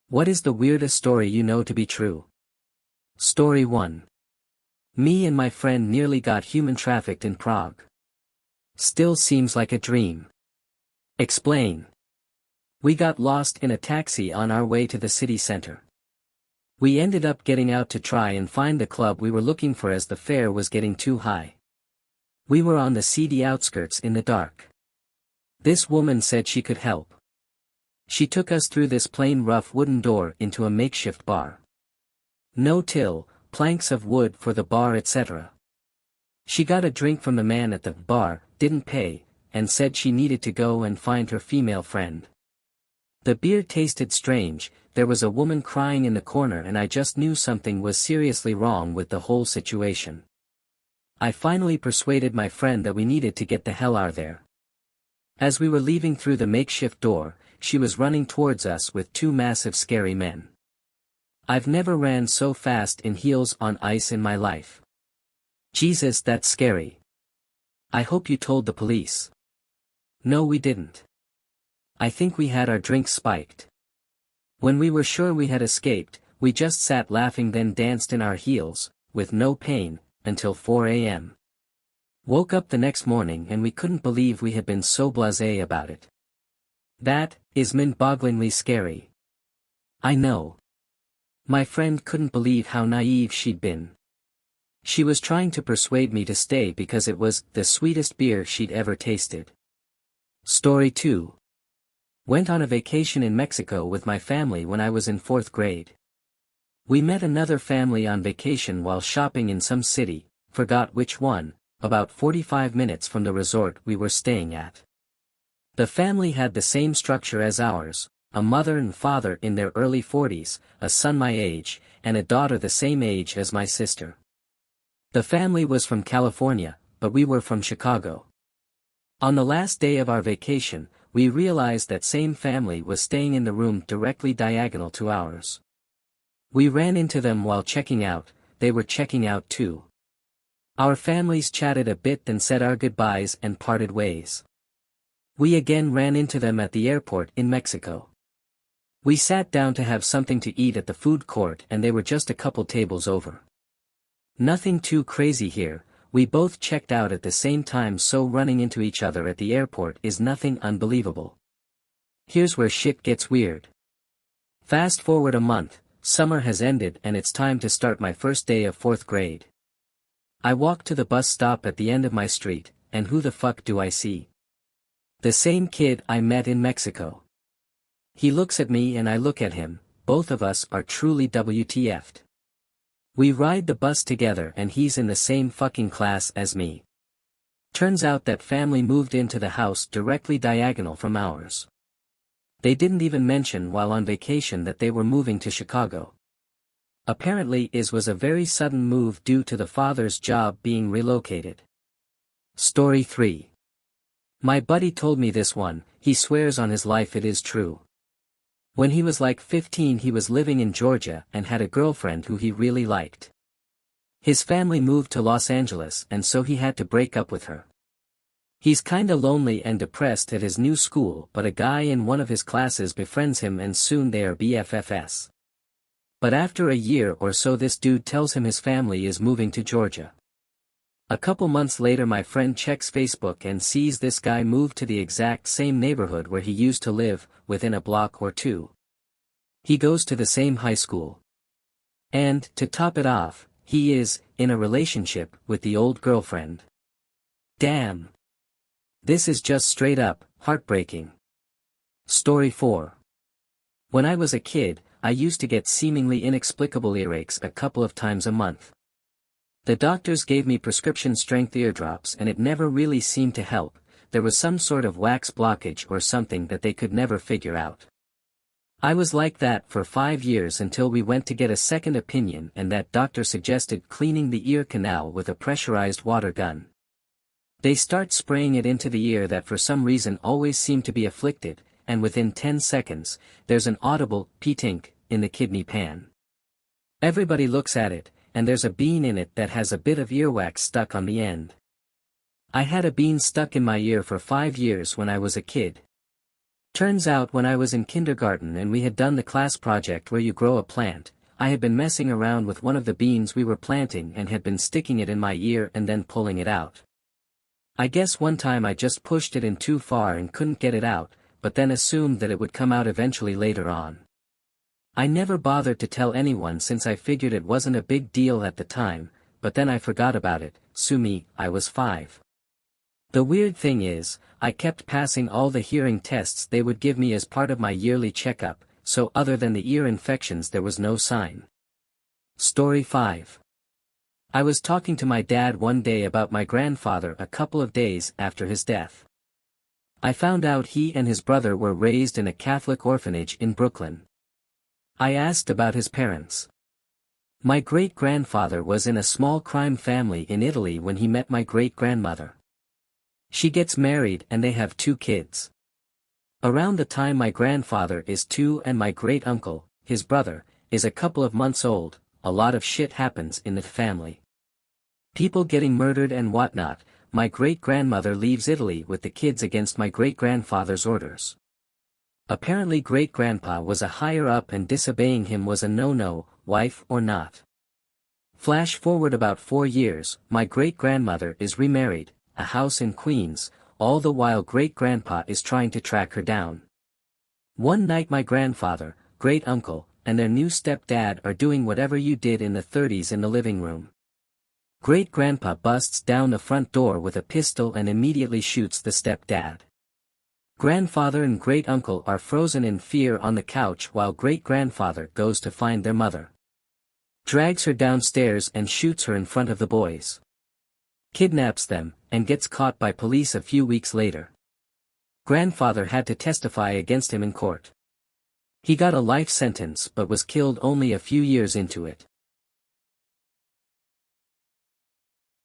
What is the weirdest story you know to be true? Story 1. Me and my friend nearly got human trafficked in Prague. Still seems like a dream. Explain. We got lost in a taxi on our way to the city center. We ended up getting out to try and find the club we were looking for as the fare was getting too high. We were on the seedy outskirts in the dark. This woman said she could help. She took us through this plain rough wooden door into a makeshift bar. No till, planks of wood for the bar, etc. She got a drink from the man at the bar, didn't pay, and said she needed to go and find her female friend. The beer tasted strange, there was a woman crying in the corner, and I just knew something was seriously wrong with the whole situation. I finally persuaded my friend that we needed to get the hell out of there. As we were leaving through the makeshift door, she was running towards us with two massive scary men. I've never ran so fast in heels on ice in my life. Jesus, that's scary. I hope you told the police. No, we didn't. I think we had our drinks spiked. When we were sure we had escaped, we just sat laughing, then danced in our heels, with no pain, until 4 a.m. Woke up the next morning and we couldn't believe we had been so blasé about it. That is mind-bogglingly scary. I know. My friend couldn't believe how naive she'd been. She was trying to persuade me to stay because it was the sweetest beer she'd ever tasted. Story 2. Went on a vacation in Mexico with my family when I was in 4th grade. We met another family on vacation while shopping in some city, forgot which one, about 45 minutes from the resort we were staying at. The family had the same structure as ours, a mother and father in their early 40s, a son my age, and a daughter the same age as my sister. The family was from California, but we were from Chicago. On the last day of our vacation, we realized that same family was staying in the room directly diagonal to ours. We ran into them while checking out, they were checking out too. Our families chatted a bit, then said our goodbyes and parted ways. We again ran into them at the airport in Mexico. We sat down to have something to eat at the food court and they were just a couple tables over. Nothing too crazy here, we both checked out at the same time, so running into each other at the airport is nothing unbelievable. Here's where shit gets weird. Fast forward a month, summer has ended and it's time to start my first day of 4th grade. I walk to the bus stop at the end of my street, and who the fuck do I see? The same kid I met in Mexico. He looks at me and I look at him, both of us are truly WTF'd. We ride the bus together and he's in the same fucking class as me. Turns out that family moved into the house directly diagonal from ours. They didn't even mention while on vacation that they were moving to Chicago. Apparently it was a very sudden move due to the father's job being relocated. Story 3. My buddy told me this one, he swears on his life it is true. When he was like 15 he was living in Georgia and had a girlfriend who he really liked. His family moved to Los Angeles and so he had to break up with her. He's kinda lonely and depressed at his new school, but a guy in one of his classes befriends him and soon they are BFFs. But after a year or so this dude tells him his family is moving to Georgia. A couple months later my friend checks Facebook and sees this guy move to the exact same neighborhood where he used to live, within a block or two. He goes to the same high school. And, to top it off, he is in a relationship with the old girlfriend. Damn. This is just straight up heartbreaking. Story 4. When I was a kid, I used to get seemingly inexplicable earaches a couple of times a month. The doctors gave me prescription-strength eardrops and it never really seemed to help, there was some sort of wax blockage or something that they could never figure out. I was like that for 5 years until we went to get a second opinion and that doctor suggested cleaning the ear canal with a pressurized water gun. They start spraying it into the ear that for some reason always seemed to be afflicted, and within 10 seconds, there's an audible "peetink" in the kidney pan. Everybody looks at it, and there's a bean in it that has a bit of earwax stuck on the end. I had a bean stuck in my ear for 5 years when I was a kid. Turns out when I was in kindergarten and we had done the class project where you grow a plant, I had been messing around with one of the beans we were planting and had been sticking it in my ear and then pulling it out. I guess one time I just pushed it in too far and couldn't get it out, but then assumed that it would come out eventually later on. I never bothered to tell anyone since I figured it wasn't a big deal at the time, but then I forgot about it. Sue me, I was 5. The weird thing is, I kept passing all the hearing tests they would give me as part of my yearly checkup, so other than the ear infections there was no sign. Story 5. I was talking to my dad one day about my grandfather a couple of days after his death. I found out he and his brother were raised in a Catholic orphanage in Brooklyn. I asked about his parents. My great-grandfather was in a small crime family in Italy when he met my great-grandmother. She gets married and they have 2 kids. Around the time my grandfather is 2 and my great-uncle, his brother, is a couple of months old, a lot of shit happens in the family. People getting murdered and whatnot. My great-grandmother leaves Italy with the kids against my great-grandfather's orders. Apparently great-grandpa was a higher-up and disobeying him was a no-no, wife or not. Flash forward about 4 years, my great-grandmother is remarried, a house in Queens, all the while great-grandpa is trying to track her down. One night my grandfather, great-uncle, and their new stepdad are doing whatever you did in the 30s in the living room. Great-grandpa busts down the front door with a pistol and immediately shoots the stepdad. Grandfather and great-uncle are frozen in fear on the couch while great-grandfather goes to find their mother. Drags her downstairs and shoots her in front of the boys. Kidnaps them, and gets caught by police a few weeks later. Grandfather had to testify against him in court. He got a life sentence but was killed only a few years into it.